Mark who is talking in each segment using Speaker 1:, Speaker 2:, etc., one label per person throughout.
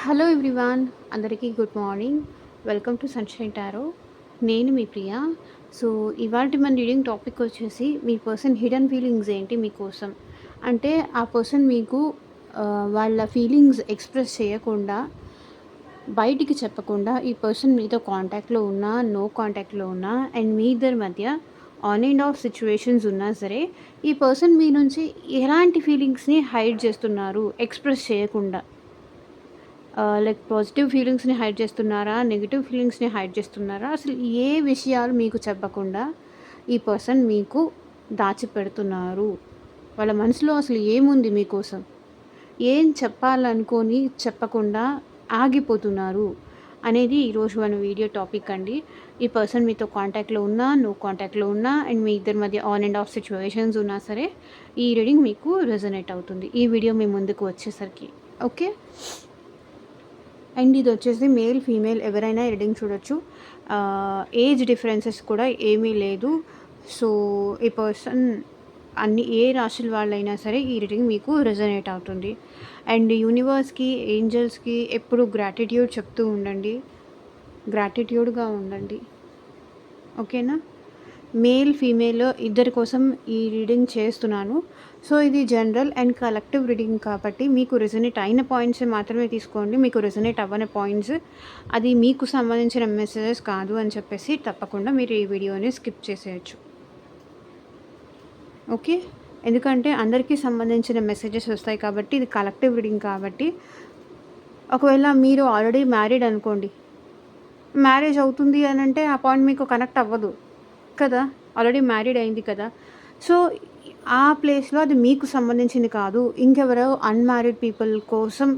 Speaker 1: Hello everyone, అందరికీ good morning. Welcome to sunshine tarot. నేను మీ ప్రియ. So, ఇవాల్టి మన రీడింగ్ టాపిక్ వచ్చేసి మీ పర్సన్ హిడెన్ ఫీలింగ్స్ ఏంటి మీకోసం. అంటే ఆ పర్సన్ మీకు వాళ్ళ ఫీలింగ్స్ ఎక్స్‌ప్రెస్ చేయకుండా, బయటికి చెప్పకుండా ఈ పర్సన్ మీతో కాంటాక్ట్‌లో ఉన్నా, నో కాంటాక్ట్‌లో ఉన్నా అండ్ మీ ఇద్దరి మధ్య ఆన్ అండ్ ఆఫ్ సిట్యుయేషన్స్ ఉన్నా సరే, ఈ పర్సన్ మీ నుంచి ఎలాంటి ఫీలింగ్స్‌ని హైడ్ చేస్తున్నారు ఎక్స్‌ప్రెస్ చేయకుండా. లైక్ పాజిటివ్ ఫీలింగ్స్‌ని హైడ్ చేస్తున్నారా? నెగెటివ్ ఫీలింగ్స్‌ని హైడ్ చేస్తున్నారా? అసలు ఏ విషయాలు మీకు చెప్పకుండా ఈ పర్సన్ మీకు దాచిపెడుతున్నారు? వాళ్ళ మనసులో అసలు ఏముంది మీకోసం? ఏం చెప్పాలనుకోని చెప్పకుండా ఆగిపోతున్నారు? అనేది ఈరోజు మన వీడియో టాపిక్ అండి. ఈ పర్సన్ మీతో కాంటాక్ట్‌లో ఉన్నా, నో కాంటాక్ట్‌లో ఉన్నా అండ్ మీ ఇద్దరి మధ్య ఆన్ అండ్ ఆఫ్ సిట్యుయేషన్స్ ఉన్నా సరే, ఈ రీడింగ్ మీకు రెజొనేట్ అవుతుంది. ఈ వీడియో మీ ముందుకు వచ్చేసరికి. ఓకే. అండ్ ఇది వచ్చేసి మేల్, ఫీమేల్ ఎవరైనా రీడింగ్ చూడొచ్చు. ఏజ్ డిఫరెన్సెస్ కూడా ఏమీ లేదు. సో, ఈ పర్సన్ ఏ రాశుల వాళ్ళైనా సరే ఈ రీడింగ్ మీకు రెజొనేట్ అవుతుంది. అండ్ యూనివర్స్‌కి, ఏంజెల్స్‌కి ఎప్పుడు గ్రాటిట్యూడ్ చెప్తూ ఉండండి. గ్రాటిట్యూడ్‌గా ఉండండి. ఓకేనా? మేల్, ఫీమేల్ ఇద్దరి కోసం ఈ రీడింగ్ చేస్తున్నాను. సో, ఇది జనరల్ అండ్ కలెక్టివ్ రీడింగ్ కాబట్టి మీకు రెజొనేట్ అయిన పాయింట్స్ మాత్రమే తీసుకోండి. మీకు రెజొనేట్ అవ్వని పాయింట్స్ అది మీకు సంబంధించిన మెసేజెస్ కాదు అని చెప్పేసి తప్పకుండా మీరు ఈ వీడియోని స్కిప్ చేసేయచ్చు. ఓకే. ఎందుకంటే అందరికీ సంబంధించిన మెసేజెస్ వస్తాయి కాబట్టి ఇది కలెక్టివ్ రీడింగ్ కాబట్టి. ఒకవేళ మీరు ఆల్రెడీ మ్యారీడ్ అనుకోండి. మ్యారేజ్ అవుతుంది అనంటే ఆ పాయింట్ మీకు కనెక్ట్ అవ్వదు కదా! ఆల్రెడీ మ్యారీడ్ అయింది కదా! సో, ఆ ప్లేస్‌లో అది మీకు సంబంధించింది కాదు. ఇంకెవరో అన్‌మ్యారీడ్ పీపుల్ కోసం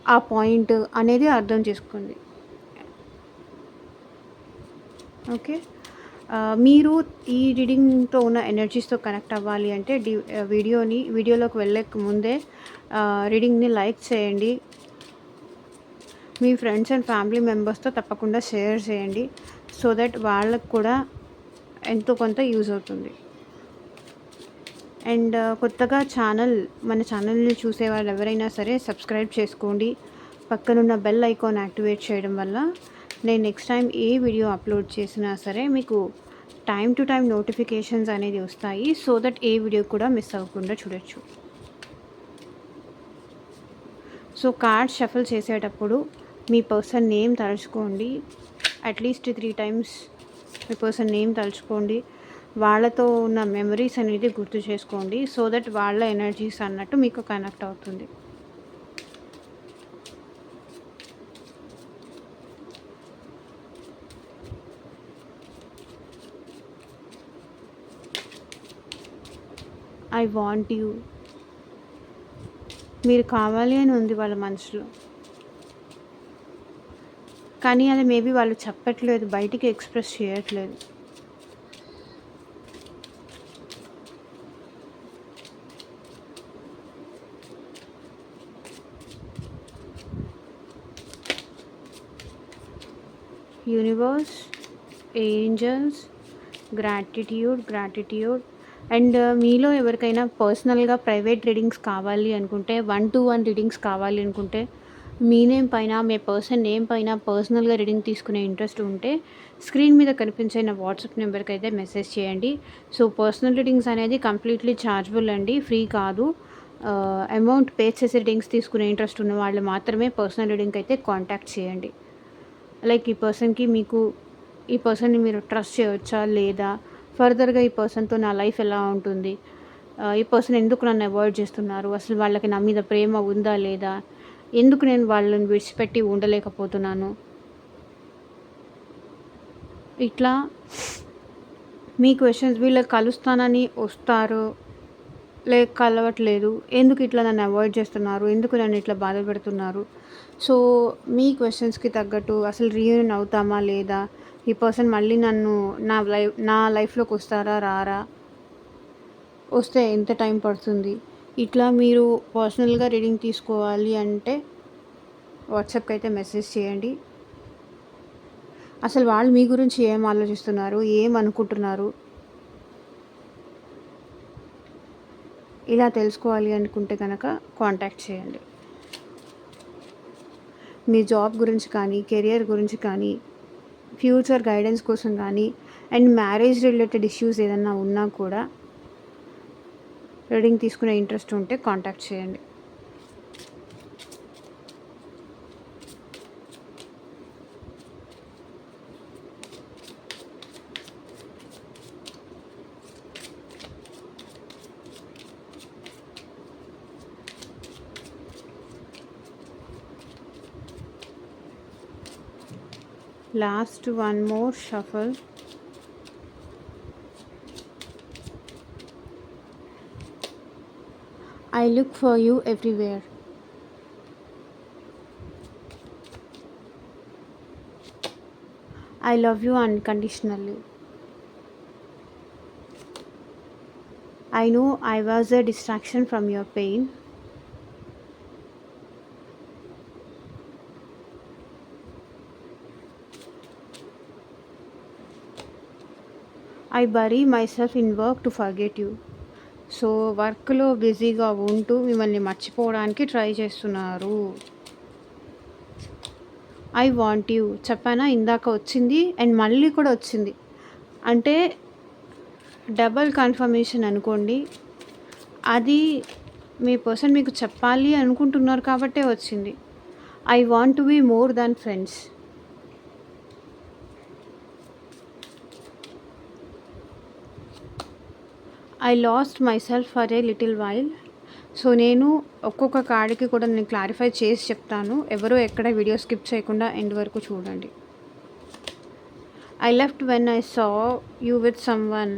Speaker 1: ఆ పాయింట్ అనేది అర్థం చేసుకోండి. ఓకే. మీరు ఈ రీడింగ్‌తో ఉన్న ఎనర్జీస్‌తో కనెక్ట్ అవ్వాలి అంటే వీడియోలోకి వెళ్ళక ముందే రీడింగ్‌ని లైక్ చేయండి. మీ ఫ్రెండ్స్ అండ్ ఫ్యామిలీ మెంబర్స్‌తో తప్పకుండా షేర్ చేయండి. సో దట్ వాళ్ళకి కూడా ఎంతో కొంత యూజ్ అవుతుంది. అండ్ కొత్తగా మన ఛానల్ని చూసే వాళ్ళు ఎవరైనా సరే సబ్స్క్రైబ్ చేసుకోండి. పక్కనున్న బెల్ ఐకాన్ యాక్టివేట్ చేయడం వల్ల నేను నెక్స్ట్ టైం ఏ వీడియో అప్లోడ్ చేసినా సరే మీకు టైం టు టైం నోటిఫికేషన్స్ అనేది వస్తాయి. సో దట్ ఏ వీడియో కూడా మిస్ అవ్వకుండా చూడొచ్చు. సో, కార్డ్స్ షఫుల్ చేసేటప్పుడు మీ పర్సన్ నేమ్ తలుచుకోండి. అట్లీస్ట్ 3 టైమ్స్ మీ పర్సన్ నేమ్ తలుచుకోండి. వాళ్ళతో ఉన్న మెమరీస్ అనేది గుర్తు చేసుకోండి. సో దట్ వాళ్ళ ఎనర్జీస్ అన్నట్టు మీకు కనెక్ట్ అవుతుంది. I want you. మీరు కావాలి అని ఉంది వాళ్ళ మనసులో. కానీ అది మేబీ వాళ్ళు చెప్పట్లేదు, బయటికి ఎక్స్‌ప్రెస్ చేయట్లేదు. యూనివర్స్, ఏంజెల్స్, గ్రాటిట్యూడ్ అండ్ మీలో ఎవరికైనా పర్సనల్గా ప్రైవేట్ రీడింగ్స్ కావాలి అనుకుంటే 1-to-1 రీడింగ్స్ కావాలి అనుకుంటే మీ నేమ్ పైన మీ పర్సన్ నేమ్ పైన పర్సనల్గా రీడింగ్ తీసుకునే ఇంట్రెస్ట్ ఉంటే స్క్రీన్ మీద కనిపించే నా వాట్సాప్ నెంబర్కి అయితే మెసేజ్ చేయండి. సో, పర్సనల్ రీడింగ్స్ అనేది కంప్లీట్లీ ఛార్జబుల్ అండి, ఫ్రీ కాదు. అమౌంట్ పే చేసి రీడింగ్స్ తీసుకునే ఇంట్రెస్ట్ ఉన్న వాళ్ళు మాత్రమే పర్సనల్ రీడింగ్కి అయితే కాంటాక్ట్ చేయండి. లైక్ ఈ పర్సన్‌ని మీరు ట్రస్ట్ చేయవచ్చా లేదా? ఫర్దర్‌గా ఈ పర్సన్‌తో నా లైఫ్ ఎలా ఉంటుంది? ఈ పర్సన్ ఎందుకు నన్ను అవాయిడ్ చేస్తున్నారు? అసలు వాళ్ళకి నా మీద ప్రేమ ఉందా లేదా? ఎందుకు నేను వాళ్ళని విడిచిపెట్టి ఉండలేకపోతున్నాను? ఇట్లా మీ క్వెషన్స్ వీళ్ళకి కలుస్తానని వస్తారు, కలవట్లేదు. ఎందుకు ఇట్లా నన్ను అవాయిడ్ చేస్తున్నారు? ఎందుకు నన్ను ఇట్లా బాధ పెడుతున్నారు? సో, మీ క్వెషన్స్‌కి తగ్గట్టు అసలు రీయూనియన్ అవుతామా లేదా? ఈ పర్సన్ మళ్ళీ నన్ను నా లైఫ్‌లోకి వస్తారా? రారా? వస్తే ఎంత టైం పడుతుంది? ఇట్లా మీరు పర్సనల్‌గా రీడింగ్ తీసుకోవాలి అంటే వాట్సాప్‌కి అయితే మెసేజ్ చేయండి. అసలు వాళ్ళు మీ గురించి ఏం ఆలోచిస్తున్నారు? ఏం అనుకుంటున్నారు? ఇలా తెలుసుకోవాలి అనుకుంటే కనుక కాంటాక్ట్ చేయండి. మీ జాబ్ గురించి కానీ, కెరియర్ గురించి కానీ, ఫ్యూచర్ గైడెన్స్ కోసం కానీ, అండ్ మ్యారేజ్ రిలేటెడ్ ఇష్యూస్ ఏదన్నా ఉన్నా కూడా రీడింగ్ తీసుకునే ఇంట్రెస్ట్ ఉంటే కాంటాక్ట్ చేయండి. Last one more shuffle. I look for you everywhere. I love you unconditionally. I know I was a distraction from your pain. I bury myself in work to forget you. So వర్క్లో బిజీగా ఉంటూ మిమ్మల్ని మర్చిపోవడానికి try చేస్తున్నారు. I want you చెప్పానా, ఇందాక వచ్చింది and మళ్ళీ కూడా వచ్చింది. అంటే డబల్ కన్ఫర్మేషన్ అనుకోండి. అది మీ పర్సన్ మీకు చెప్పాలి అనుకుంటున్నారు కాబట్టే వచ్చింది. I want to be more than friends. I lost myself for a little while. So నేను ఒక్కొక్క కార్డ్కి కూడా నేను క్లారిఫై చేసి చెప్తాను. ఎవరో ఎక్కడ వీడియో స్కిప్ చేయకుండా ఎండ్ వరకు చూడండి. I left when I saw you with someone.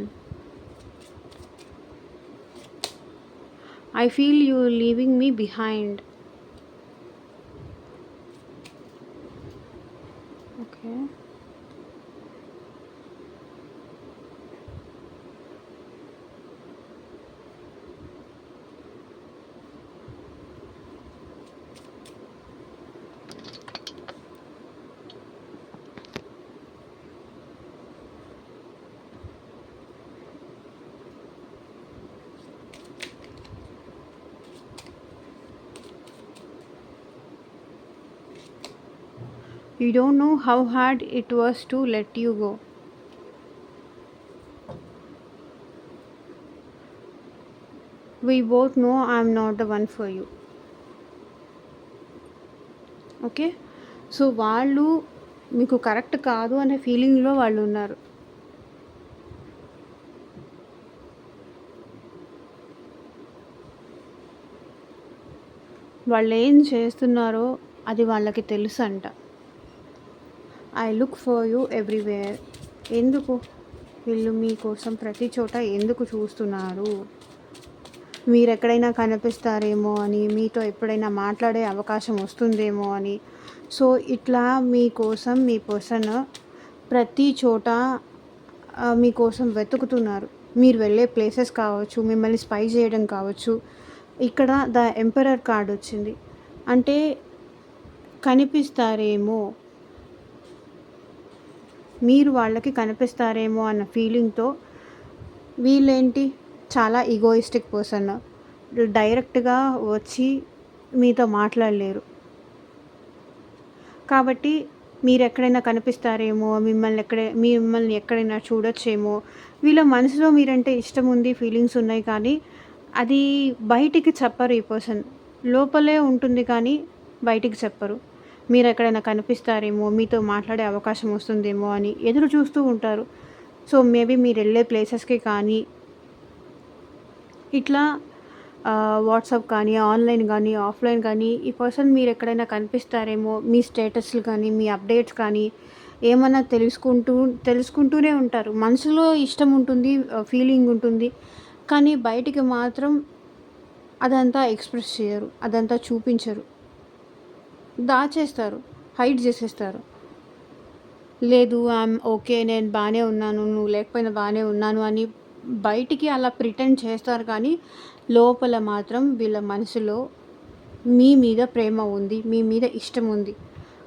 Speaker 1: I feel you leaving me behind. Okay, you don't know how hard it was to let you go. We both know I'm not the one for you. Okay, so వాళ్ళు మీకు correct కాదు అనే ఫీలింగ్లో వాళ్ళు ఉన్నారు. వాళ్ళు ఏం చేస్తున్నారో అది వాళ్ళకి తెలుసు అంట. I look for you everywhere. ఎందుకు వీళ్ళు మీకోసం ప్రతి చోట ఎందుకు చూస్తున్నారు? మీరు ఎక్కడైనా కనిపిస్తారేమో అని, మీతో ఎప్పుడైనా మాట్లాడే అవకాశం వస్తుందేమో అని. సో ఇట్లా మీకోసం మీ పర్సన్ ప్రతి చోట మీకోసం వెతుకుతున్నారు. మీరు వెళ్ళే ప్లేసెస్ కావచ్చు, మిమ్మల్ని స్పై చేయడం కావచ్చు. ఇక్కడ ద ఎంపరర్ కార్డ్ వచ్చింది. అంటే కనిపిస్తారేమో, మీరు వాళ్ళకి కనిపిస్తారేమో అన్న ఫీలింగ్తో వీళ్ళేంటి చాలా ఈగోయిస్టిక్ పర్సన్. డైరెక్ట్గా వచ్చి మీతో మాట్లాడలేరు. కాబట్టి మీరు ఎక్కడైనా కనిపిస్తారేమో, మిమ్మల్ని ఎక్కడైనా చూడొచ్చేమో. వీళ్ళ మనసులో మీరంటే ఇష్టం ఉంది, ఫీలింగ్స్ ఉన్నాయి, కానీ అది బయటికి చెప్పరు. ఈ పర్సన్ లోపలే ఉంటుంది కానీ బయటికి చెప్పరు. మీరు ఎక్కడైనా కనిపిస్తారేమో, మీతో మాట్లాడే అవకాశం వస్తుందేమో అని ఎదురు చూస్తూ ఉంటారు. సో మేబీ మీరు వెళ్ళే ప్లేసెస్కి కానీ, ఇట్లా వాట్సాప్ కానీ, ఆన్లైన్ కానీ, ఆఫ్లైన్ కానీ ఈ పర్సన్ మీరు ఎక్కడైనా కనిపిస్తారేమో, మీ స్టేటస్లు కానీ, మీ అప్డేట్స్ కానీ ఏమన్నా తెలుసుకుంటూనే ఉంటారు. మనసులో ఇష్టం ఉంటుంది, ఫీలింగ్ ఉంటుంది, కానీ బయటికి మాత్రం అదంతా ఎక్స్ప్రెస్ చేయరు, అదంతా చూపించరు, దాచేస్తారు, హైడ్ చేసేస్తారు. లేదు ఐఎమ్ ఓకే, నేను బాగానే ఉన్నాను, నువ్వు లేకపోయినా బాగానే ఉన్నాను అని బయటికి అలా ప్రిటెండ్ చేస్తారు. కానీ లోపల మాత్రం వీళ్ళ మనసులో మీ మీద ప్రేమ ఉంది, మీ మీద ఇష్టం ఉంది,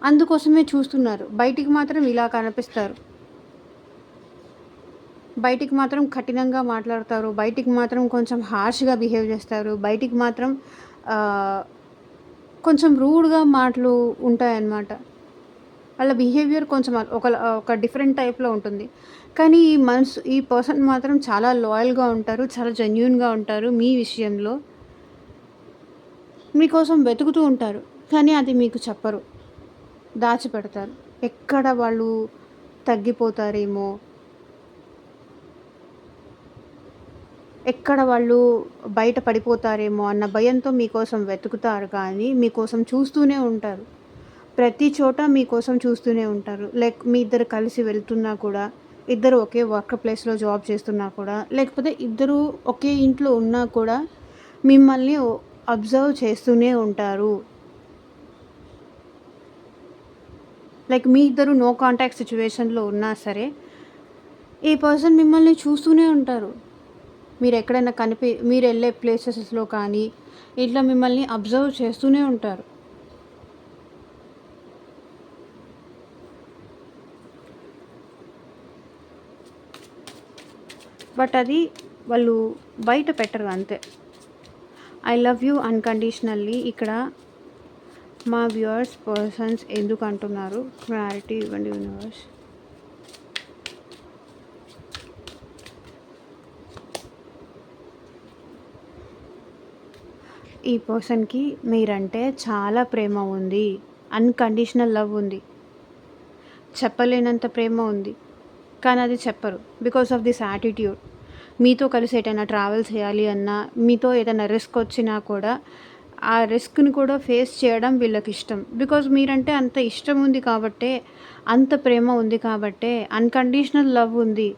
Speaker 1: అందుకోసమే చూస్తున్నారు. బయటికి మాత్రం ఇలా కనిపిస్తారు, బయటికి మాత్రం కఠినంగా మాట్లాడతారు, బయటికి మాత్రం కొంచెం హార్ష్గా బిహేవ్ చేస్తారు, బయటికి మాత్రం కొంచెం రూడ్‌గా మాటలు ఉంటాయన్నమాట. వాళ్ళ బిహేవియర్ కొంచెం ఒక డిఫరెంట్ టైప్‌లో ఉంటుంది. కానీ ఈ పర్సన్ మాత్రం చాలా లాయల్‌గా ఉంటారు. చాలా జెన్యూన్‌గా ఉంటారు మీ విషయంలో. మీకోసం వెతుకుతూ ఉంటారు. కానీ అది మీకు చెప్పరు. దాచిపెడతారు. ఎక్కడ వాళ్ళు తగ్గిపోతారేమో, ఎక్కడ వాళ్ళు బయట పడిపోతారేమో అన్న భయంతో మీకోసం వెతుకుతారు కానీ, మీకోసం చూస్తూనే ఉంటారు. ప్రతి చోట మీకోసం చూస్తూనే ఉంటారు. లైక్ మీ ఇద్దరు కలిసి వెళ్తున్నా కూడా, ఇద్దరు ఒకే వర్క్ ప్లేస్‌లో జాబ్ చేస్తున్నా కూడా, లేకపోతే ఇద్దరు ఒకే ఇంట్లో ఉన్నా కూడా మిమ్మల్ని అబ్జర్వ్ చేస్తూనే ఉంటారు. లైక్ మీ ఇద్దరు నో కాంటాక్ట్ సిట్యుయేషన్‌లో ఉన్నా సరే, ఈ పర్సన్ మిమ్మల్ని చూస్తూనే ఉంటారు. మీరెక్కడైనా మీరెళ్ళే ప్లేసెస్‌లో కానీ, ఇట్లా మిమ్మల్ని అబ్జర్వ్ చేస్తూనే ఉంటారు. బట్ అది వాళ్ళు బయట పెట్టరు అంతే. ఐ లవ్ యూ అన్‌కండిషనల్లీ ఇక్కడ మా వ్యూవర్స్ పర్సన్స్ ఎందుకు అంటున్నారు? క్లారిటీ ఇవ్వండి యూనివర్స్. ఈ పర్సన్‌కి మీరంటే చాలా ప్రేమ ఉంది. అన్‌కండిషనల్ లవ్ ఉంది. చెప్పలేనంత ప్రేమ ఉంది. కానీ అది చెప్పరు. Because of this attitude. మీతో కలిసి ఎటైనా ట్రావెల్ చేయాలి అన్నా, మీతో ఏదైనా రిస్క్ వచ్చినా కూడా, ఆ రిస్క్‌ని కూడా ఫేస్ చేయడం వీళ్ళకిష్టం. బికాజ్ మీరంటే అంత ఇష్టం ఉంది కాబట్టే, అంత ప్రేమ ఉంది కాబట్టే, అన్‌కండిషనల్ లవ్ ఉంది.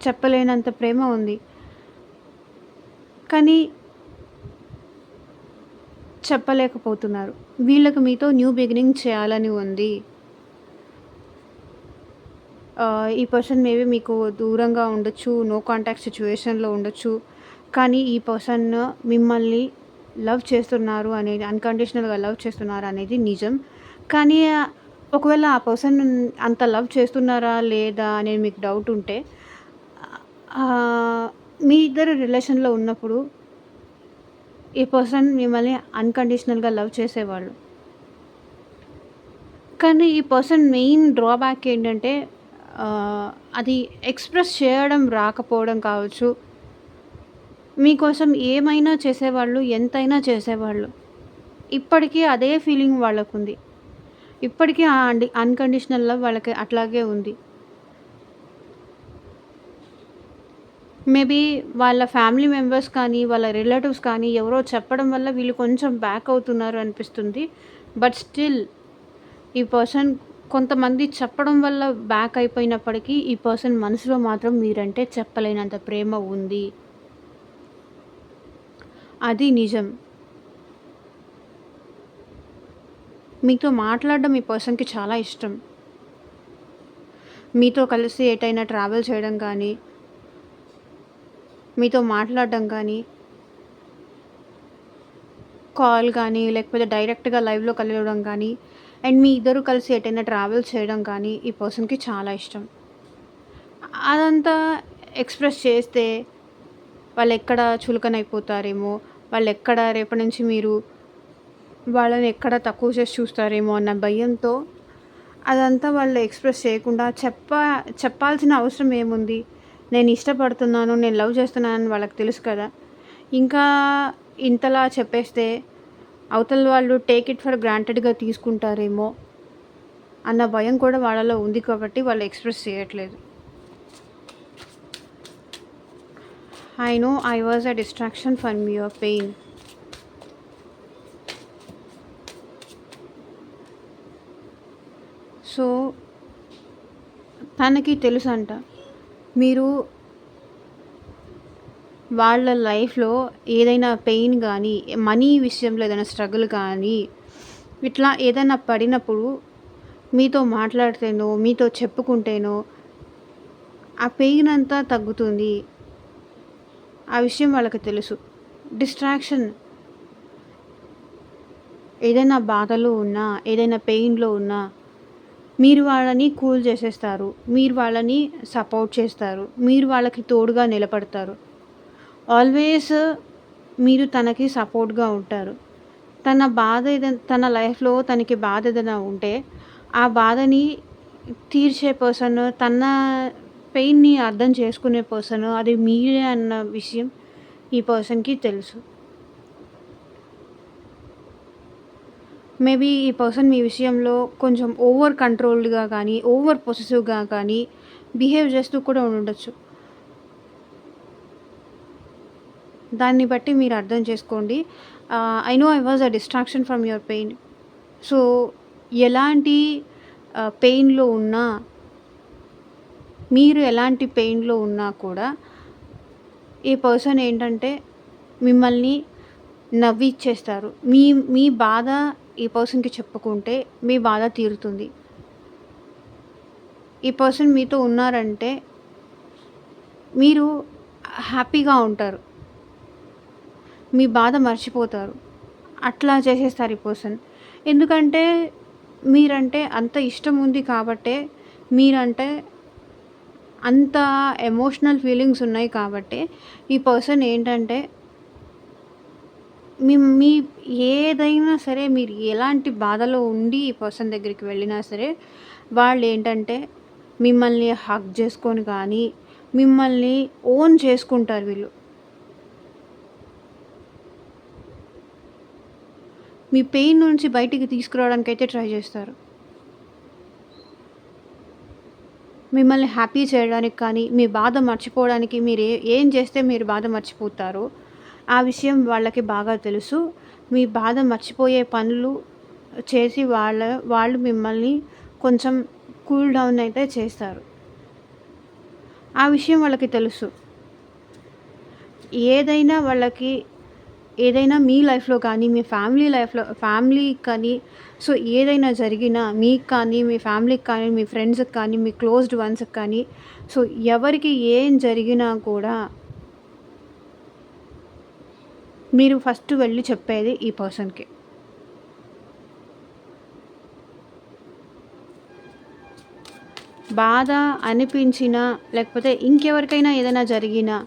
Speaker 1: చెప్పలేనంత ప్రేమ ఉంది. కానీ చెప్పలేకపోతున్నారు. వీళ్ళకి మీతో న్యూ బిగినింగ్ చేయాలని ఉంది. ఈ పర్సన్ మేబీ మీకు దూరంగా ఉండొచ్చు. నో కాంటాక్ట్ సిట్యుయేషన్‌లో ఉండొచ్చు. కానీ ఈ పర్సన్ మిమ్మల్ని లవ్ చేస్తున్నారు అనేది అన్‌కండిషనల్‌గా లవ్ చేస్తున్నారు అనేది నిజం. కానీ ఒకవేళ ఆ పర్సన్ అంత లవ్ చేస్తున్నారా? లేదా? అనేది మీకు డౌట్ ఉంటే మీ ఇద్దరు రిలేషన్‌లో ఉన్నప్పుడు ఈ పర్సన్ మిమ్మల్ని అన్‌కండిషనల్‌గా లవ్ చేసేవాళ్ళు. కానీ ఈ పర్సన్ మెయిన్ డ్రాబ్యాక్ ఏంటంటే అది ఎక్స్‌ప్రెస్ చేయడం రాకపోవడం కావచ్చు. మీకోసం ఏమైనా చేసేవాళ్ళు, ఎంతైనా చేసేవాళ్ళు. ఇప్పటికీ అదే ఫీలింగ్ వాళ్ళకుంది. ఇప్పటికీ ఆ అన్‌కండిషనల్ లవ్ వాళ్ళకి అట్లాగే ఉంది. మేబీ వాళ్ళ ఫ్యామిలీ మెంబర్స్ కానీ, వాళ్ళ రిలేటివ్స్ కానీ ఎవరో చెప్పడం వల్ల వీళ్ళు కొంచెం బ్యాక్ అవుతున్నారు అనిపిస్తుంది. బట్ స్టిల్ ఈ పర్సన్ కొంతమంది చెప్పడం వల్ల బ్యాక్ అయిపోయినప్పటికీ, ఈ పర్సన్ మనసులో మాత్రం మీరంటే చెప్పలేనంత ప్రేమ ఉంది. అది నిజం. మీతో మాట్లాడడం ఈ పర్సన్‌కి చాలా ఇష్టం. మీతో కలిసి ఎటైనా ట్రావెల్ చేయడం కానీ, మీతో మాట్లాడడం కానీ, కాల్ కానీ, లేకపోతే డైరెక్ట్‌గా లైవ్‌లో కలవడం కానీ, అండ్ మీ ఇద్దరు కలిసి ఎటైనా ట్రావెల్ చేయడం కానీ, ఈ పర్సన్‌కి చాలా ఇష్టం. అదంతా ఎక్స్‌ప్రెస్ చేస్తే వాళ్ళెక్కడ చులకనైపోతారేమో, వాళ్ళెక్కడ రేపటి నుంచి మీరు వాళ్ళని ఎక్కడ తక్కువ చేసి చూస్తారేమో అన్న భయంతో అదంతా వాళ్ళు ఎక్స్‌ప్రెస్ చేయకుండా చెప్పాల్సిన అవసరం ఏముంది? నేను ఇష్టపడుతున్నాను, నేను లవ్ చేస్తున్నానని వాళ్ళకి తెలుసు కదా! ఇంకా ఇంతలా చెప్పేస్తే అవతల వాళ్ళు టేక్ ఇట్ ఫర్ గ్రాంటెడ్‌గా తీసుకుంటారేమో అన్న భయం కూడా వాళ్ళలో ఉంది కాబట్టి వాళ్ళు ఎక్స్‌ప్రెస్ చేయట్లేదు. I know I was a distraction from your pain. So, తనకి తెలుసంట. మీరు వాళ్ళ లైఫ్‌లో ఏదైనా పెయిన్ గానీ, మనీ విషయంలో ఏదైనా స్ట్రగుల్ కానీ, ఇట్లా ఏదైనా పడినప్పుడు మీతో మాట్లాడితేనో, మీతో చెప్పుకుంటేనో ఆ పెయిన్ అంతా తగ్గుతుంది. ఆ విషయం వాళ్ళకి తెలుసు. డిస్ట్రాక్షన్ ఏదైనా బాధలో ఉన్నా, ఏదైనా పెయిన్‌లో ఉన్నా మీరు వాళ్ళని కూల్ చేసేస్తారు. మీరు వాళ్ళని సపోర్ట్ చేస్తారు. మీరు వాళ్ళకి తోడుగా నిలబడతారు. ఆల్వేస్ మీరు తనకి సపోర్ట్‌గా ఉంటారు. తన లైఫ్‌లో తనకి బాధ ఏదైనా ఉంటే, ఆ బాధని తీర్చే పర్సన్, తన పెయిన్‌ని అర్థం చేసుకునే పర్సన్ అది మీరే అన్న విషయం ఈ పర్సన్‌కి తెలుసు. మేబీ ఈ పర్సన్ మీ విషయంలో కొంచెం ఓవర్ కంట్రోల్డ్‌గా కానీ, ఓవర్ పొసెసివ్‌గా కానీ బిహేవ్ చేస్తూ కూడా ఉండుండొచ్చు. దాన్ని బట్టి మీరు అర్థం చేసుకోండి. I know I was a distraction from your pain. So, ఎలాంటి పెయిన్‌లో ఉన్నా, మీరు ఎలాంటి పెయిన్‌లో ఉన్నా కూడా ఈ పర్సన్ ఏంటంటే మిమ్మల్ని నవ్విచ్చేస్తారు. మీ మీ బాధ ఈ పర్సన్‌కి చెప్పుకుంటే మీ బాధ తీరుతుంది. ఈ పర్సన్ మీతో ఉన్నారంటే మీరు హ్యాపీగా ఉంటారు. మీ బాధ మర్చిపోతారు. అట్లా చేసేస్తారు ఈ పర్సన్. ఎందుకంటే మీరంటే అంత ఇష్టం ఉంది కాబట్టే, మీరంటే అంత ఎమోషనల్ ఫీలింగ్స్ ఉన్నాయి కాబట్టే, ఈ పర్సన్ ఏంటంటే మీ ఏదైనా సరే, మీరు ఎలాంటి బాధలో ఉండి ఈ పర్సన్ దగ్గరికి వెళ్ళినా సరే, వాళ్ళేంటంటే మిమ్మల్ని హగ్ చేసుకొని కానీ, మిమ్మల్ని ఓన్ చేసుకుంటారు వీళ్ళు. మీ పెయిన్ నుంచి బయటికి తీసుకురావడానికైతే ట్రై చేస్తారు. మిమ్మల్ని హ్యాపీ చేయడానికి కానీ, మీ బాధ మర్చిపోవడానికి మీరు ఏం చేస్తే మీరు బాధ మర్చిపోతారో, ఆ విషయం వాళ్ళకి బాగా తెలుసు. మీ బాధ మర్చిపోయే పనులు చేసి వాళ్ళు మిమ్మల్ని కొంచెం కూల్ డౌన్ అయితే చేస్తారు. ఆ విషయం వాళ్ళకి తెలుసు. ఏదైనా వాళ్ళకి ఏదైనా మీ లైఫ్‌లో కానీ, మీ ఫ్యామిలీకి కానీ, సో, ఏదైనా జరిగినా మీకు కానీ, మీ ఫ్యామిలీకి కానీ, మీ ఫ్రెండ్స్‌కి కానీ, మీ క్లోజ్డ్ వన్స్‌కి కానీ, సో, ఎవరికి ఏం జరిగినా కూడా మీరు ఫస్ట్ వెళ్లి చెప్పేది ఈ పర్సన్‌కి. బాధ అనిపించినా, లేకపోతే ఇంకెవరికైనా ఏదైనా జరిగినా,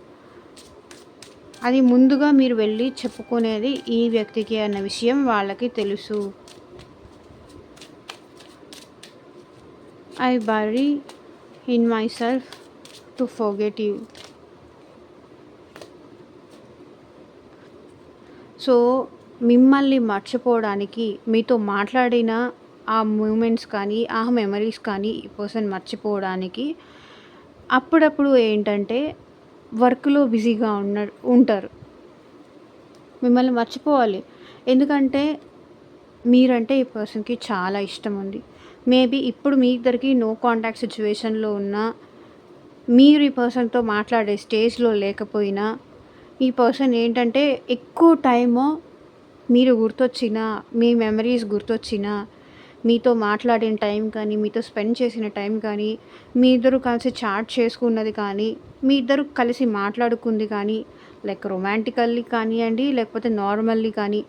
Speaker 1: అది ముందుగా మీరు వెళ్ళి చెప్పుకునేది ఈ వ్యక్తికి అన్న విషయం వాళ్ళకి తెలుసు. I bury in myself to forget you. So, మిమ్మల్ని మర్చిపోవడానికి, మీతో మాట్లాడిన ఆ మూమెంట్స్ కానీ, ఆ మెమరీస్ కానీ ఈ పర్సన్ మర్చిపోవడానికి అప్పుడప్పుడు ఏంటంటే వర్క్‌లో బిజీగా ఉంటారు. మిమ్మల్ని మర్చిపోవాలి. ఎందుకంటే మీరంటే ఈ పర్సన్‌కి చాలా ఇష్టం ఉంది. మేబీ ఇప్పుడు మీ ఇద్దరికీ నో కాంటాక్ట్ సిట్యుయేషన్‌లో ఉన్నా, మీరు ఈ పర్సన్‌తో మాట్లాడే స్టేజ్‌లో లేకపోయినా, ఈ పర్సన్ ఏంటంటే ఎక్కువ టైము మీరు గుర్తొచ్చినా, మీ మెమరీస్ గుర్తొచ్చినా, మీతో మాట్లాడిన టైం కానీ, మీతో స్పెండ్ చేసిన టైం కానీ, మీ ఇద్దరు కలిసి చాట్ చేసుకున్నది కానీ, మీ ఇద్దరు కలిసి మాట్లాడుకుంది కానీ, లైక్ రొమాంటికల్లీ కానియ్యండి, లేకపోతే నార్మల్లీ కానీ,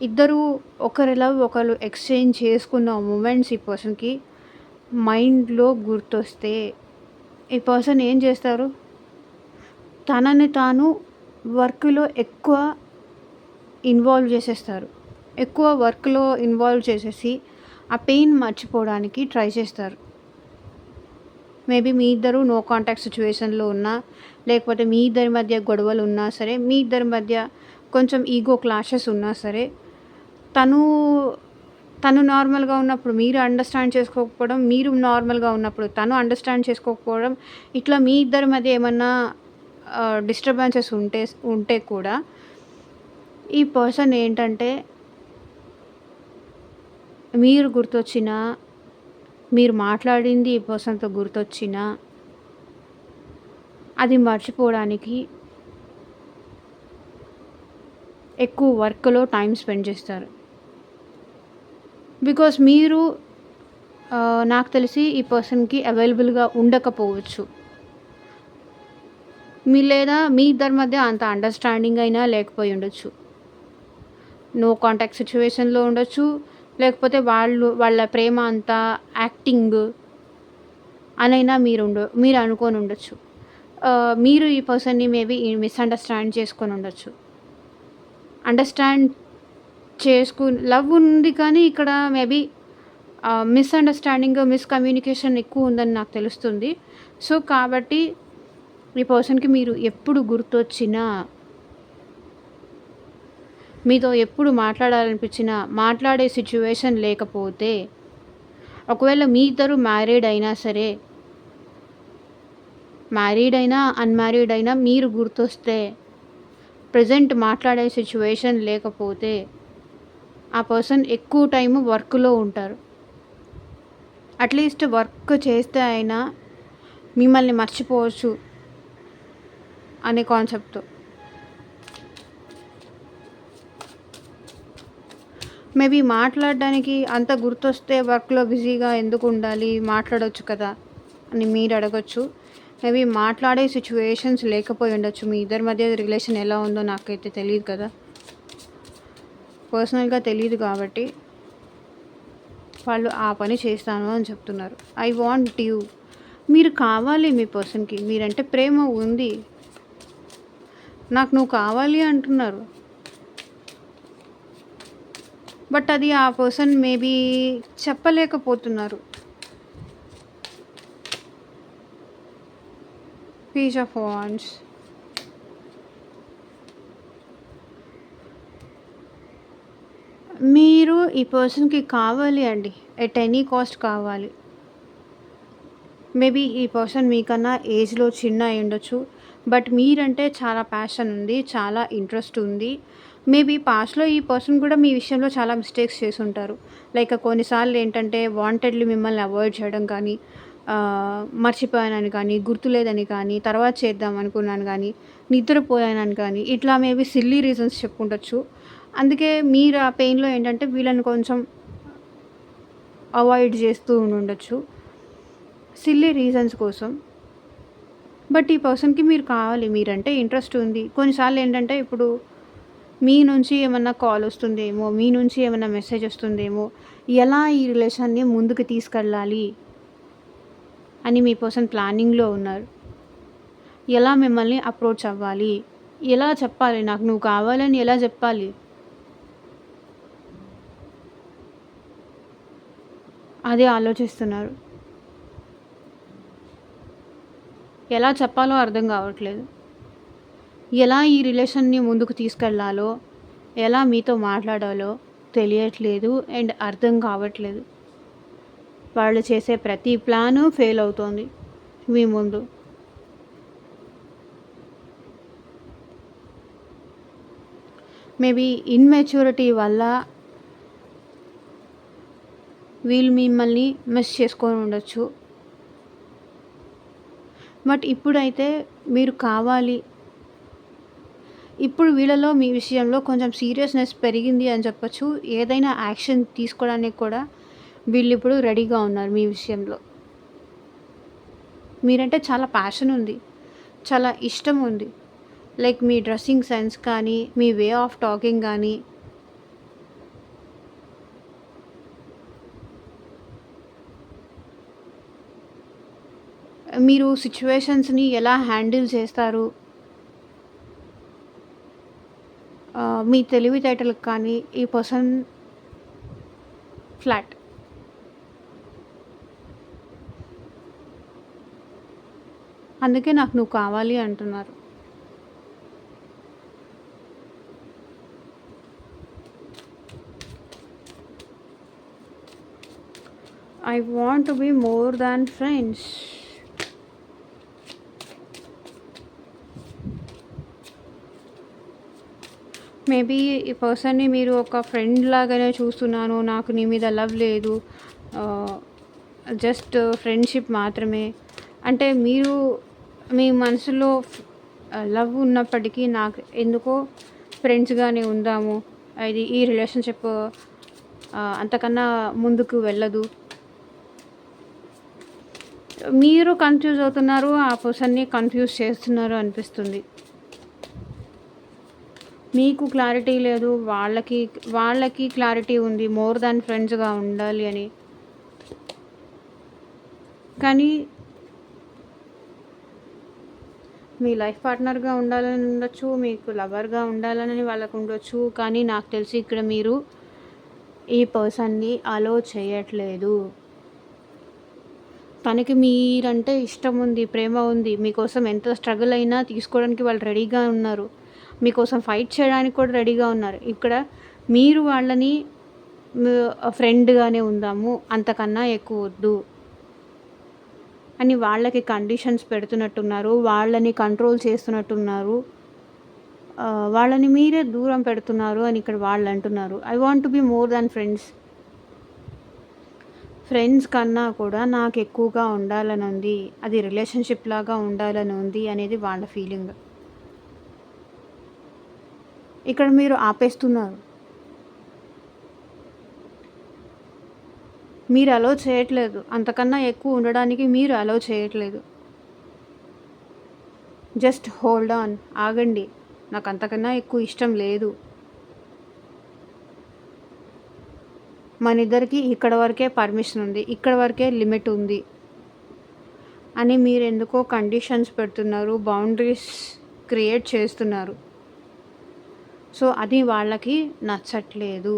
Speaker 1: ఇద్దరు ఒకరి లవ్ ఒకరు ఎక్స్చేంజ్ చేసుకున్న మూమెంట్స్ ఈ పర్సన్‌కి మైండ్‌లో గుర్తొస్తే, ఈ పర్సన్ ఏం చేస్తారు? తనని తాను వర్క్‌లో ఎక్కువ ఇన్వాల్వ్ చేసేస్తారు. ఎక్కువ వర్క్‌లో ఇన్వాల్వ్ చేసేసి, ఆ పెయిన్ మర్చిపోవడానికి ట్రై చేస్తారు. మేబీ మీ ఇద్దరు నో కాంటాక్ట్ సిట్యుయేషన్‌లో ఉన్నా, లేకపోతే మీ ఇద్దరి మధ్య గొడవలు ఉన్నా సరే, మీ ఇద్దరి మధ్య కొంచెం ఈగో క్లాషెస్ ఉన్నా సరే, తను తను నార్మల్‌గా ఉన్నప్పుడు మీరు అండర్‌స్టాండ్ చేసుకోకపోవడం, మీరు నార్మల్‌గా ఉన్నప్పుడు తను అండర్‌స్టాండ్ చేసుకోకపోవడం, ఇట్లా మీ ఇద్దరి మధ్య ఏమన్నా డిస్టర్బెన్సెస్ ఉంటే కూడా ఈ పర్సన్ ఏంటంటే మీరు గుర్తొచ్చినా, మీరు మాట్లాడింది ఈ పర్సన్‌తో గుర్తొచ్చినా, అది మర్చిపోవడానికి ఎక్కువ వర్క్‌లో టైమ్ స్పెండ్ చేస్తారు. బికాజ్ మీరు నాకు తెలిసి ఈ పర్సన్‌కి అవైలబుల్‌గా ఉండకపోవచ్చు. లేదా మీ ఇద్దరి మధ్య అంత అండర్‌స్టాండింగ్ అయినా లేకపోయి ఉండొచ్చు. నో కాంటాక్ట్ సిట్యుయేషన్‌లో ఉండొచ్చు. లేకపోతే వాళ్ళ ప్రేమ అంతా యాక్టింగ్ అనైనా మీరు అనుకోని ఉండొచ్చు. మీరు ఈ పర్సన్‌ని మేబీ మిస్‌అండర్‌స్టాండ్ చేసుకొని ఉండొచ్చు. అండర్‌స్టాండ్ లవ్ ఉంది కానీ ఇక్కడ మేబీ మిస్‌అండర్‌స్టాండింగ్, మిస్‌కమ్యూనికేషన్ ఎక్కువుందని నాకు తెలుస్తుంది. సో, కాబట్టి ఈ పర్సన్‌కి మీరు ఎప్పుడు గుర్తొచ్చినా, మీతో ఎప్పుడు మాట్లాడాలనిపించినా, మాట్లాడే సిట్యుయేషన్ లేకపోతే, ఒకవేళ మీ ఇద్దరు మ్యారీడ్ అయినా, అన్‌మ్యారీడ్ అయినా మీరు గుర్తొస్తే, ప్రెజెంట్ మాట్లాడే సిట్యుయేషన్ లేకపోతే, ఆ పర్సన్ ఎక్కువ టైము వర్క్‌లో ఉంటారు. అట్‌లీస్ట్ వర్క్ చేస్తే అయినా మిమ్మల్ని మర్చిపోవచ్చు అనే కాన్సెప్ట్‌తో. మేబీ మాట్లాడడానికి అంత గుర్తొస్తే వర్క్‌లో బిజీగా ఎందుకుండాలి? మాట్లాడొచ్చు కదా! అని మీరు అడగొచ్చు. మేబీ మాట్లాడే సిట్యుయేషన్స్ లేకపోయి ఉండొచ్చు. మీ ఇద్దరి మధ్య రిలేషన్ ఎలా ఉందో నాకైతే తెలీదు కదా! పర్సనల్‌గా తెలీదు కాబట్టి వాళ్ళు ఆ పని చేస్తాను అని చెప్తున్నారు. I want you. మీరు కావాలి మీ పర్సన్‌కి. మీరంటే ప్రేమ ఉంది. నాకు నువ్వు కావాలి అంటున్నారు. బట్ అది ఆ పర్సన్ మేబీ చెప్పలేకపోతున్నారు. Page of wands. మీరు ఈ పర్సన్‌కి కావాలి అండి. ఎట్ ఎనీ కాస్ట్ కావాలి. మేబీ ఈ పర్సన్ మీకన్నా ఏజ్‌లో చిన్న అయ్యుండొచ్చు. బట్ మీరంటే చాలా ప్యాషన్ ఉంది. చాలా ఇంట్రెస్ట్ ఉంది. మేబీ పాస్ట్‌లో ఈ పర్సన్ కూడా మీ విషయంలో చాలా మిస్టేక్స్ చేసుంటారు. లైక్ కొన్నిసార్లు ఏంటంటే వాంటెడ్‌లీ మిమ్మల్ని అవాయిడ్ చేయడం కానీ, మర్చిపోయానని కానీ, గుర్తులేదని కానీ, తర్వాత చేద్దాం అనుకున్నాను గానీ, నిద్రపోయానని కానీ, ఇట్లా మేబీ సిల్లీ రీజన్స్ చెప్పుండొచ్చు. అందుకే మీరు ఆ పెయిన్‌లో ఏంటంటే వీళ్ళని కొంచెం అవాయిడ్ చేస్తూ ఉండుండొచ్చు. సిల్లీ రీజన్స్ కోసం. బట్ ఈ పర్సన్‌కి మీరు కావాలి. మీరంటే ఇంట్రెస్ట్ ఉంది. కొన్నిసార్లు ఏంటంటే ఇప్పుడు మీ నుంచి ఏమన్నా కాల్ వస్తుందేమో, మీ నుంచి ఏమన్నా మెసేజ్ వస్తుందేమో, ఎలా ఈ రిలేషన్‌ని ముందుకు తీసుకెళ్ళాలి అని మీ పర్సన్ ప్లానింగ్‌లో ఉన్నారు. ఎలా మిమ్మల్ని అప్రోచ్ అవ్వాలి? ఎలా చెప్పాలి? నాకు నువ్వు కావాలని ఎలా చెప్పాలి? అదే ఆలోచిస్తున్నారు. ఎలా చెప్పాలో అర్థం కావట్లేదు. ఎలా ఈ రిలేషన్‌ని ముందుకు తీసుకెళ్ళాలో, ఎలా మీతో మాట్లాడాలో తెలియట్లేదు అండ్ అర్థం కావట్లేదు. వాళ్ళు చేసే ప్రతి ప్లాను ఫెయిల్ అవుతోంది మీ ముందు. మేబీ ఇమ్మెచ్యూరిటీ వల్ల వీళ్ళు మిమ్మల్ని మిస్ చేసుకొని ఉండొచ్చు. బట్ ఇప్పుడైతే మీరు కావాలి. ఇప్పుడు వీళ్ళలో మీ విషయంలో కొంచెం సీరియస్‌నెస్ పెరిగింది అని చెప్పొచ్చు. ఏదైనా యాక్షన్ తీసుకోవడానికి కూడా వీళ్ళిప్పుడు రెడీగా ఉన్నారు మీ విషయంలో. మీరంటే చాలా ప్యాషన్ ఉంది. చాలా ఇష్టం ఉంది. లైక్ మీ డ్రెస్సింగ్ సెన్స్ కానీ, మీ వే ఆఫ్ టాకింగ్ గానీ, మీరు సిట్యుయేషన్స్‌ని ఎలా హ్యాండిల్ చేస్తారు, మీ తెలివితేటలకు కానీ ఈ పర్సన్ ఫ్లాట్. అందుకే నాకు నువ్వు కావాలి అంటున్నారు. I want to be more than friends. Maybe ఈ పర్సన్‌ని మీరు ఒక ఫ్రెండ్ లాగానే చూస్తున్నాను. నాకు నీ మీద లవ్ లేదు. జస్ట్ ఫ్రెండ్‌షిప్ మాత్రమే. అంటే మీరు మీ మనసులో లవ్ ఉన్నప్పటికీ నాకు ఎందుకో ఫ్రెండ్స్‌గానే ఉందాము. ఈ రిలేషన్‌షిప్ అంతకన్నా ముందుకు వెళ్ళదు. మీరు కన్‌ఫ్యూజ్ అవుతున్నారు. ఆ పర్సన్‌ని కన్‌ఫ్యూజ్ చేస్తున్నారు అనిపిస్తుంది. మీకు క్లారిటీ లేదు. వాళ్ళకి క్లారిటీ ఉంది. మోర్ దాన్ ఫ్రెండ్స్‌గా ఉండాలి అని. కానీ మీ లైఫ్ పార్ట్నర్‌గా ఉండాలని ఉండొచ్చు, మీకు లవర్‌గా ఉండాలని వాళ్ళకు ఉండొచ్చు. కానీ నాకు తెలిసి ఇక్కడ మీరు ఈ పర్సన్‌ని అలో చేయట్లేదు. తనకి మీరంటే ఇష్టం ఉంది, ప్రేమ ఉంది. మీకోసం ఎంత స్ట్రగుల్ అయినా తీసుకోవడానికి వాళ్ళు రెడీగా ఉన్నారు. మీకోసం ఫైట్ చేయడానికి కూడా రెడీగా ఉన్నారు. ఇక్కడ మీరు వాళ్ళని ఫ్రెండ్‌గానే ఉందాము, అంతకన్నా ఎక్కువ వద్దు అని వాళ్ళకి కండిషన్స్ పెడుతున్నట్టున్నారు. వాళ్ళని కంట్రోల్ చేస్తున్నట్టున్నారు. వాళ్ళని మీరే దూరం పెడుతున్నారు అని ఇక్కడ వాళ్ళు అంటున్నారు. I want to be more than friends. Friends కన్నా కూడా నాకు ఎక్కువగా ఉండాలని ఉంది. అది రిలేషన్‌షిప్ లాగా ఉండాలని ఉంది అనేది వాళ్ళ ఫీలింగ్. ఇక్కడ మీరు ఆపేస్తున్నారు. మీరు అలో చేయట్లేదు. అంతకన్నా ఎక్కువ ఉండడానికి మీరు అలో చేయట్లేదు. Just hold on. ఆగండి. నాకు అంతకన్నా ఎక్కువ ఇష్టం లేదు. మనిద్దరికీ ఇక్కడ వరకే పర్మిషన్ ఉంది. ఇక్కడ వరకే లిమిట్ ఉంది అని మీరెందుకో కండిషన్స్ పెడుతున్నారు. బౌండరీస్ క్రియేట్ చేస్తున్నారు. సో, అది వాళ్ళకి నచ్చట్లేదు.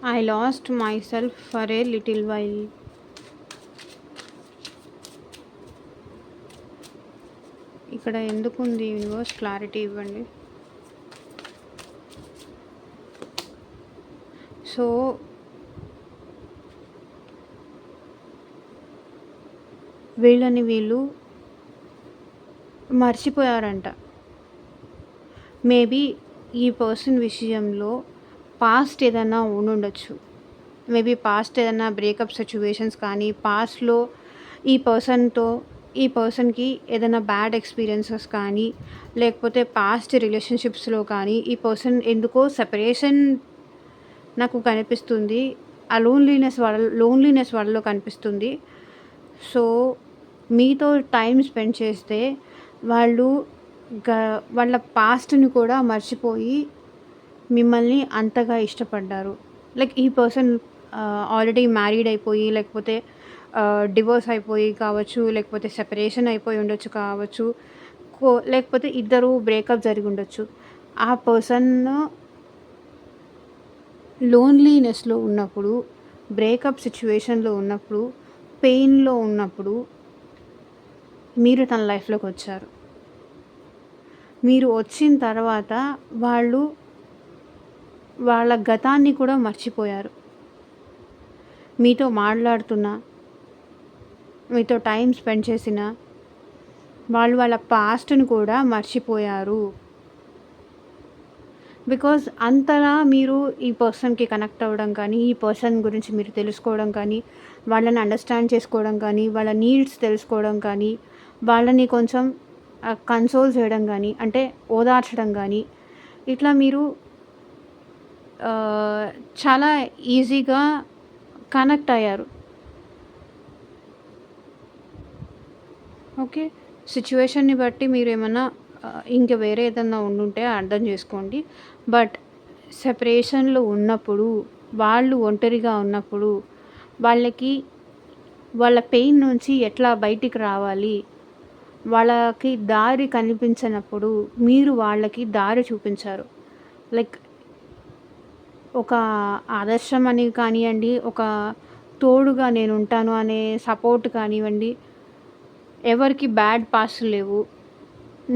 Speaker 1: I lost myself for a little while. ఇక్కడ ఎందుకుంది యూనివర్స్, క్లారిటీ ఇవ్వండి. సో వీళ్ళని వీళ్ళు మర్చిపోయారంట. మేబీ ఈ పర్సన్ విషయంలో పాస్ట్ ఏదైనా ఉండుండొచ్చు. మేబీ పాస్ట్ ఏదైనా బ్రేకప్ సిచ్యువేషన్స్ కానీ, పాస్ట్‌లో ఈ పర్సన్‌కి ఏదైనా బ్యాడ్ ఎక్స్‌పీరియన్సెస్ కానీ, లేకపోతే పాస్ట్ రిలేషన్‌షిప్స్‌లో కానీ, ఈ పర్సన్ ఎందుకో సెపరేషన్ నాకు కనిపిస్తుంది. ఆ లోన్లీనెస్ వాళ్ళలో కనిపిస్తుంది. సో, మీతో టైం స్పెండ్ చేస్తే వాళ్ళు వాళ్ళ పాస్ట్‌ని కూడా మర్చిపోయి మిమ్మల్ని అంతగా ఇష్టపడ్డారు. లైక్ ఈ పర్సన్ ఆల్రెడీ మ్యారీడ్ అయిపోయి, లేకపోతే డివోర్స్ అయిపోయి కావచ్చు, లేకపోతే సెపరేషన్ అయిపోయి ఉండొచ్చు కావచ్చు, లేకపోతే ఇద్దరు బ్రేకప్ జరిగి ఉండొచ్చు. ఆ పర్సన్ లోన్లీనెస్‌లో ఉన్నప్పుడు, బ్రేకప్ సిచ్యువేషన్‌లో ఉన్నప్పుడు, పెయిన్‌లో ఉన్నప్పుడు మీరు తన లైఫ్‌లోకి వచ్చారు. మీరు వచ్చిన తర్వాత వాళ్ళు వాళ్ళ గతాన్ని కూడా మర్చిపోయారు. మీతో మాట్లాడుతున్నా, మీతో టైం స్పెండ్ చేసినా వాళ్ళు వాళ్ళ పాస్ట్‌ని కూడా మర్చిపోయారు. బికాజ్ అంతలా మీరు ఈ పర్సన్‌కి కనెక్ట్ అవ్వడం కానీ, ఈ పర్సన్ గురించి మీరు తెలుసుకోవడం కానీ, వాళ్ళని అండర్‌స్టాండ్ చేసుకోవడం కానీ, వాళ్ళ నీడ్స్ తెలుసుకోవడం కానీ, వాళ్ళని కొంచెం కన్సోల్ చేయడం కానీ, అంటే ఓదార్చడం కానీ, ఇట్లా మీరు చాలా ఈజీగా కనెక్ట్ అయ్యారు. ఓకే. సిచ్యువేషన్‌ని బట్టి మీరేమన్నా ఇంక వేరే ఏదన్నా ఉండుంటే అర్థం చేసుకోండి. బట్ సెపరేషన్‌లో ఉన్నప్పుడు, వాళ్ళు ఒంటరిగా ఉన్నప్పుడు, వాళ్ళకి వాళ్ళ పెయిన్ నుంచి ఎట్లా బయటికి రావాలి, వాళ్ళకి దారి కనిపించనప్పుడు మీరు వాళ్ళకి దారి చూపించారు. లైక్ ఒక ఆదర్శం అని కానియండి, ఒక తోడుగా నేనుంటాను అనే సపోర్ట్ కానివ్వండి, ఎవరికి బ్యాడ్ పాస్ట్ లేవు.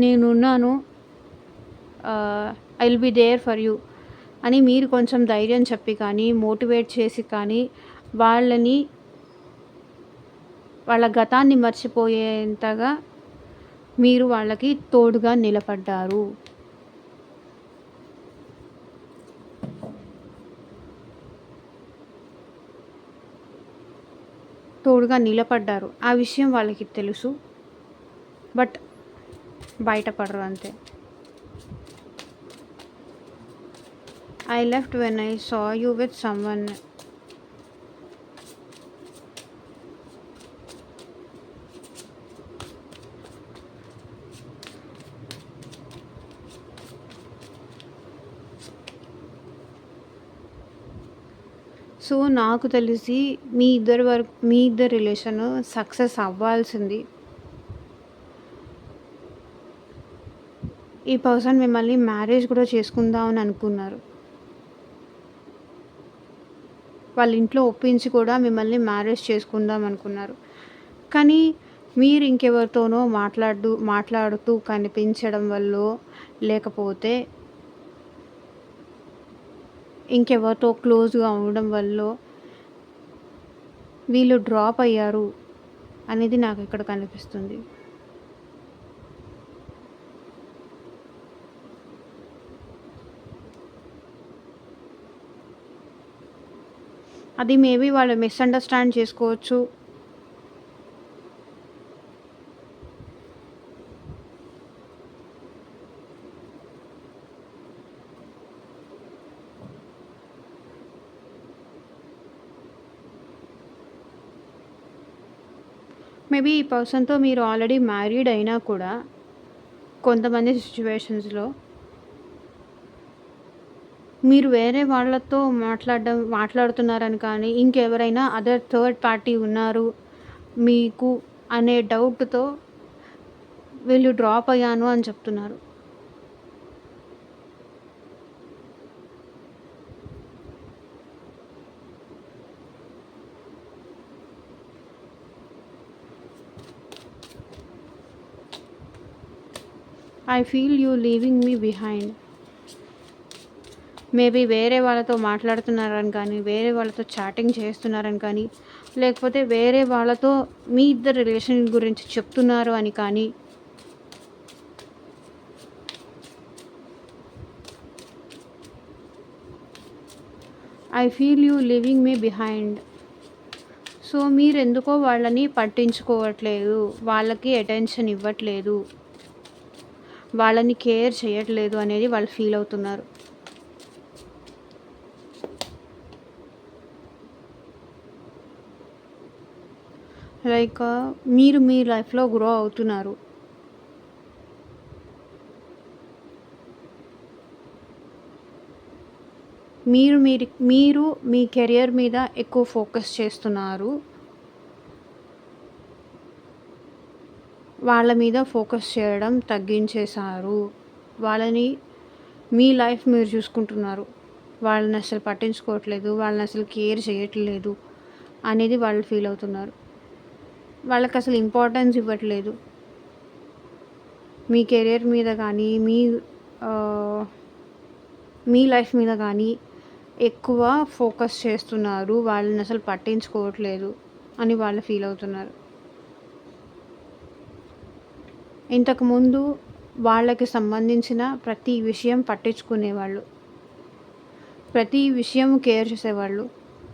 Speaker 1: నేనున్నాను, I will be there for you అని మీరు కొంచెం ధైర్యం చెప్పి కానీ, మోటివేట్ చేసి కానీ, వాళ్ళ గతాన్ని మర్చిపోయేంతగా మీరు వాళ్ళకి తోడుగా నిలబడ్డారు. ఆ విషయం వాళ్ళకి తెలుసు. బట్ బయటపడరు అంతే. I left when I saw you with someone. So, నాకు తెలిసి మీ ఇద్దరి రిలేషన్ సక్సెస్ అవ్వాల్సింది. ఈ పర్సన్ మిమ్మల్ని మ్యారేజ్ కూడా చేసుకుందాం అని అనుకున్నారు. వాళ్ళ ఇంట్లో ఒప్పించి కూడా మిమ్మల్ని మ్యారేజ్ చేసుకుందాం అనుకున్నారు. కానీ మీరు ఇంకెవరితోనో మాట్లాడుతూ కనిపించడం వల్లో, లేకపోతే ఇంకెవరితో క్లోజ్‌గా అవ్వడం వల్లో వీళ్ళు డ్రాప్ అయ్యారు అనేది నాకిక్కడ కనిపిస్తుంది. అది మేబీ వాళ్ళు మిస్‌అండర్‌స్టాండ్ చేసుకోవచ్చు. మేబీ ఈ పర్సన్‌తో మీరు ఆల్రెడీ మ్యారీడ్ అయినా కూడా కొంతమంది సిట్యుయేషన్స్‌లో మీరు వేరే వాళ్ళతో మాట్లాడుతున్నారని కానీ, ఇంకెవరైనా థర్డ్ పార్టీ ఉన్నారు మీకు అనే డౌట్‌తో వీళ్ళు డ్రాప్ అయ్యాను అని చెప్తున్నారు. I feel you leaving me behind. Maybe వేరే వాళ్ళతో మాట్లాడుతున్నారని కానీ, వేరే వాళ్ళతో చాటింగ్ చేస్తున్నారని కానీ, లేకపోతే వేరే వాళ్ళతో మీ ఇద్దరి రిలేషన్ గురించి చెప్తున్నారు అని కానీ, I feel you leaving me behind. So మీరెందుకో వాళ్ళని పట్టించుకోవట్లేదు, వాళ్ళకి అటెన్షన్ ఇవ్వట్లేదు, వాళ్ళని కేర్ చేయట్లేదు అనేది వాళ్ళు ఫీల్ అవుతున్నారు. లైక్ మీరు మీ లైఫ్లో గ్రో అవుతున్నారు. మీరు మీ కెరియర్ మీద ఎక్కువ ఫోకస్ చేస్తున్నారు. వాళ్ళ మీద ఫోకస్ చేయడం తగ్గించేశారు. మీ లైఫ్ మీరు చూసుకుంటున్నారు. వాళ్ళని అసలు పట్టించుకోవట్లేదు, వాళ్ళని అసలు కేర్ చేయట్లేదు అనేది వాళ్ళు ఫీల్ అవుతున్నారు. వాళ్ళకి అసలు ఇంపార్టెన్స్ ఇవ్వట్లేదు. మీ కెరియర్ మీద కానీ, మీ లైఫ్ మీద కానీ ఎక్కువ ఫోకస్ చేస్తున్నారు, వాళ్ళని అసలు పట్టించుకోవట్లేదు అని వాళ్ళు ఫీల్ అవుతున్నారు. ఇంతకుముందు వాళ్ళకి సంబంధించిన ప్రతి విషయం పట్టించుకునేవాళ్ళు, ప్రతి విషయం కేర్ చేసేవాళ్ళు,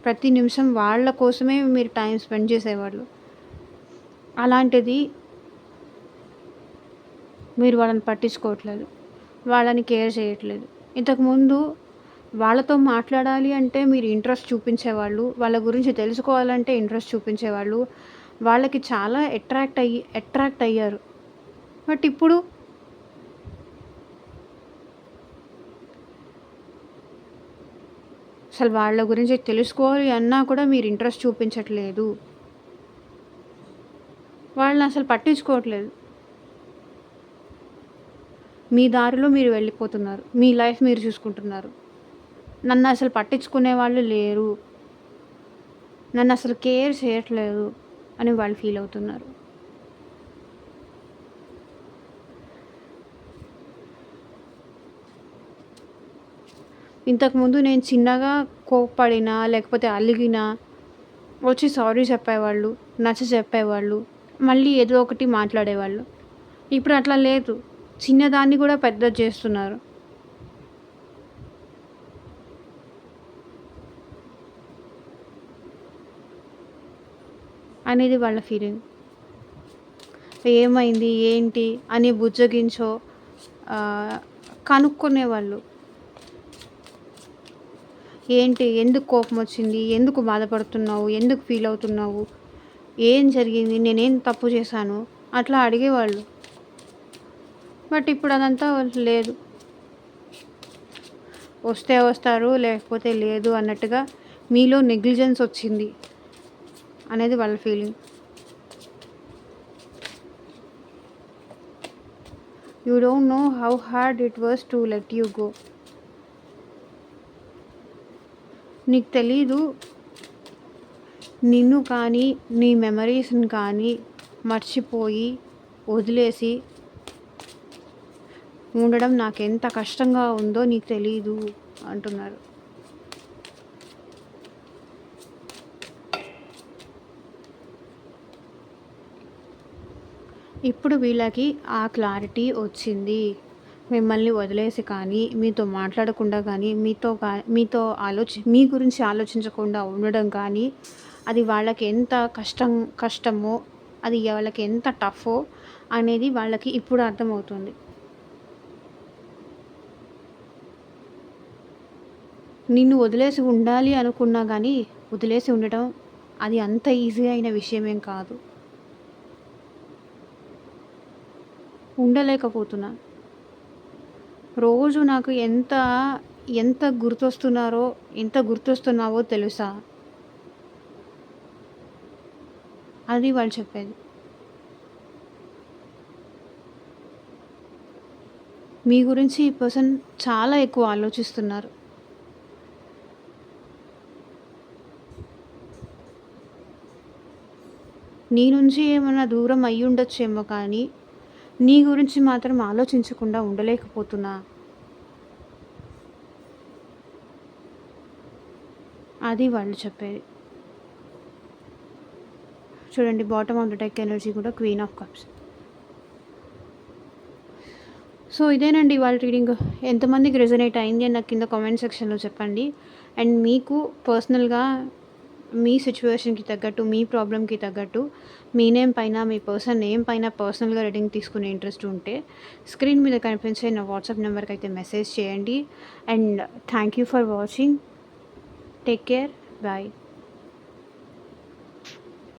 Speaker 1: ప్రతి నిమిషం వాళ్ళ కోసమే మీరు టైం స్పెండ్ చేసేవాళ్ళు. అలాంటిది మీరు వాళ్ళని పట్టించుకోవట్లేదు, వాళ్ళని కేర్ చేయట్లేదు. ఇంతకుముందు వాళ్ళతో మాట్లాడాలి అంటే మీరు ఇంట్రెస్ట్ చూపించేవాళ్ళు, వాళ్ళ గురించి తెలుసుకోవాలంటే ఇంట్రెస్ట్ చూపించేవాళ్ళు, వాళ్ళకి చాలా అట్రాక్ట్ అయ్యారు. బట్ ఇప్పుడు అసలు వాళ్ళ గురించి తెలుసుకోవాలి అన్నా కూడా మీరు ఇంట్రెస్ట్ చూపించట్లేదు, వాళ్ళని అసలు పట్టించుకోవట్లేదు. మీ దారిలో మీరు వెళ్ళిపోతున్నారు, మీ లైఫ్ మీరు చూసుకుంటున్నారు. నన్ను అసలు పట్టించుకునే వాళ్ళు లేరు, నన్ను అసలు కేర్ చేయట్లేదు అని వాళ్ళు ఫీల్ అవుతున్నారు. ఇంతకుముందు నేను చిన్నగా కోప్పడినా, లేకపోతే అలిగినా వచ్చి సారీ చెప్పేవాళ్ళు, చెప్పేవాళ్ళు, మళ్ళీ ఏదో ఒకటి మాట్లాడేవాళ్ళు. ఇప్పుడు అట్లా లేదు, చిన్నదాన్ని కూడా పెద్దది చేస్తున్నారు. అనేది వాళ్ళ ఫీలింగ్. ఏమైంది ఏంటి అని బుజ్జగించో కనుక్కునేవాళ్ళు. ఏంటి, ఎందుకు కోపం వచ్చింది, ఎందుకు బాధపడుతున్నావు, ఎందుకు ఫీల్ అవుతున్నావు, ఏం జరిగింది, నేనేం తప్పు చేశాను అట్లా అడిగేవాళ్ళు. బట్ ఇప్పుడు అదంతా లేదు. వస్తే వస్తారు, లేకపోతే లేదు అన్నట్టుగా మీలో నెగ్లిజెన్స్ వచ్చింది అనేది వాళ్ళ feeling. You don't know how hard it was to let you go. నీకు తెలీదు నిన్ను కానీ నీ మెమరీస్ని కానీ మర్చిపోయి వదిలేసి ఉండడం నాకెంత కష్టంగా ఉందో నీకు తెలీదు అంటున్నారు. ఇప్పుడు వీళ్ళకి ఆ క్లారిటీ వచ్చింది. మిమ్మల్ని వదిలేసి కానీ, మీతో మాట్లాడకుండా కానీ, మీతో మీ గురించి ఆలోచించకుండా ఉండడం కానీ, అది వాళ్ళకి ఎంత కష్టమో, అది వాళ్ళకి ఎంత టఫో అనేది వాళ్ళకి ఇప్పుడు అర్థమవుతుంది. నిన్ను వదిలేసి ఉండాలి అనుకున్నా కానీ, వదిలేసి ఉండటం అది అంత ఈజీ అయిన విషయమేం కాదు. ఉండలేకపోతున్నా. రోజు నాకు ఎంత గుర్తొస్తున్నావో తెలుసా? అది వాళ్ళు చెప్పేది. మీ గురించి ఈ పర్సన్ చాలా ఎక్కువ ఆలోచిస్తున్నారు. నీ నుంచి ఏమైనా దూరం అయ్యుండొచ్చేమో కానీ, నీ గురించి మాత్రం ఆలోచించకుండా ఉండలేకపోతున్నా. అది వాళ్ళు చెప్పేది. చూడండి, bottom of the deck energy కూడా క్వీన్ ఆఫ్ కప్స్. సో ఇదేనండి ఇవాళ రీడింగ్. ఎంతమందికి రెజొనేట్ అయింది అని నాకు కింద కామెంట్ సెక్షన్లో చెప్పండి. అండ్ మీకు పర్సనల్గా మీ సిచ్యువేషన్కి తగ్గట్టు, మీ ప్రాబ్లమ్కి తగ్గట్టు, మీ నేమ్ పైన, మీ పర్సన్ నేమ్ పైన పర్సనల్గా రీడింగ్ తీసుకునే ఇంట్రెస్ట్ ఉంటే స్క్రీన్ మీద కనిపించే నా వాట్సాప్ నెంబర్కి అయితే మెసేజ్ చేయండి. And thank you for watching. Take care. Bye.